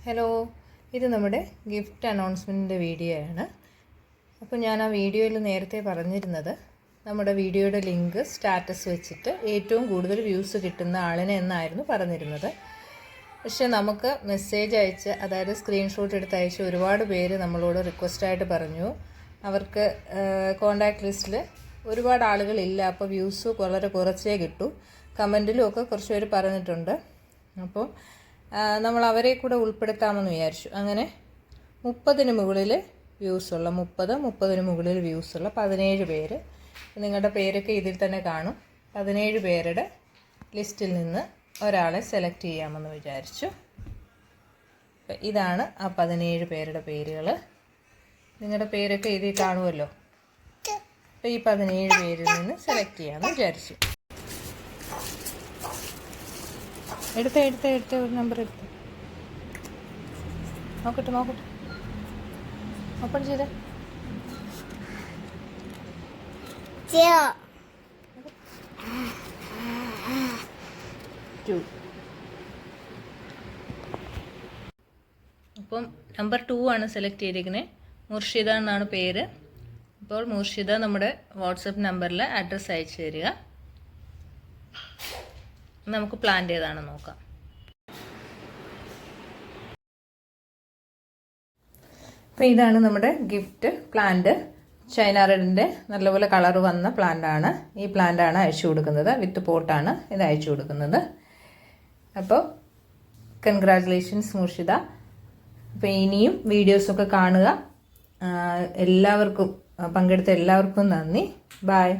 Hello, ഇത് നമ്മുടെ gift അനൗൺസ്മെൻറ്റിൻ്റെ video ആണ്. അപ്പോൾ ഞാൻ ആ വീഡിയോയിൽ നേരത്തെ പറഞ്ഞിരുന്നത് നമ്മുടെ വീഡിയോയുടെ ലിങ്ക് സ്റ്റാറ്റസ് വെച്ചിട്ട് ഏറ്റവും കൂടുതൽ വ്യൂസ് കിട്ടുന്ന ആളിനെ എന്നായിരുന്നു പറഞ്ഞിരുന്നത്. പക്ഷേ നമുക്ക് മെസ്സേജ് അയച്ച്, അതായത് സ്ക്രീൻഷോട്ട് എടുത്ത് അയച്ച് ഒരുപാട് പേര് നമ്മളോട് റിക്വസ്റ്റായിട്ട് പറഞ്ഞു അവർക്ക് കോണ്ടാക്ട് ലിസ്റ്റിൽ ഒരുപാട് ആളുകളില്ല, അപ്പോൾ വ്യൂസ് വളരെ കുറച്ചേ കിട്ടൂ. കമൻറ്റിലും ഒക്കെ കുറച്ച് പേര് പറഞ്ഞിട്ടുണ്ട്. അപ്പോൾ നമ്മൾ അവരെ കൂടെ ഉൾപ്പെടുത്താമെന്ന് വിചാരിച്ചു. അങ്ങനെ 30-ന് മുകളിൽ വ്യൂസുള്ള 30-ന് മുകളിൽ വ്യൂസുള്ള 17 പേര്, നിങ്ങളുടെ പേരൊക്കെ ഇതിൽ തന്നെ കാണും, 17 പേരുടെ ലിസ്റ്റിൽ നിന്ന് ഒരാളെ സെലക്ട് ചെയ്യാമെന്ന് വിചാരിച്ചു. അപ്പം ഇതാണ് ആ 17 പേരുടെ പേരുകൾ. നിങ്ങളുടെ പേരൊക്കെ ഇതിൽ കാണുമല്ലോ. അപ്പോൾ ഈ 17 പേരിൽ നിന്ന് സെലക്ട് ചെയ്യാമെന്ന് വിചാരിച്ചു. എടുത്ത ഒരു നമ്പർ എടുത്ത് നോക്കട്ടെ ഓപ്പൺ ചെയ്തേ. അപ്പം നമ്പർ 2 ആണ് സെലക്ട് ചെയ്തിരിക്കുന്നത്. മുർഷിദ എന്നാണ് പേര്. അപ്പോൾ മുർഷിദ നമ്മുടെ വാട്സപ്പ് നമ്പറിൽ അഡ്രസ്സ് അയച്ചു തരിക. നമുക്ക് പ്ലാന്റ് ഏതാണെന്ന് നോക്കാം. അപ്പോൾ ഇതാണ് നമ്മുടെ ഗിഫ്റ്റ് പ്ലാന്റ്. ചൈന റെഡിൻ്റെ നല്ലപോലെ കളർ വന്ന പ്ലാന്റാണ്. ഈ പ്ലാന്റാണ് അയച്ചു കൊടുക്കുന്നത്. വിത്ത് പോട്ടാണ് ഇത് അയച്ചു കൊടുക്കുന്നത്. അപ്പോൾ കൺഗ്രാജുലേഷൻസ് മുർഷിദ. അപ്പോൾ ഇനിയും വീഡിയോസൊക്കെ കാണുക. എല്ലാവർക്കും പങ്കെടുത്ത എല്ലാവർക്കും നന്ദി. ബൈ.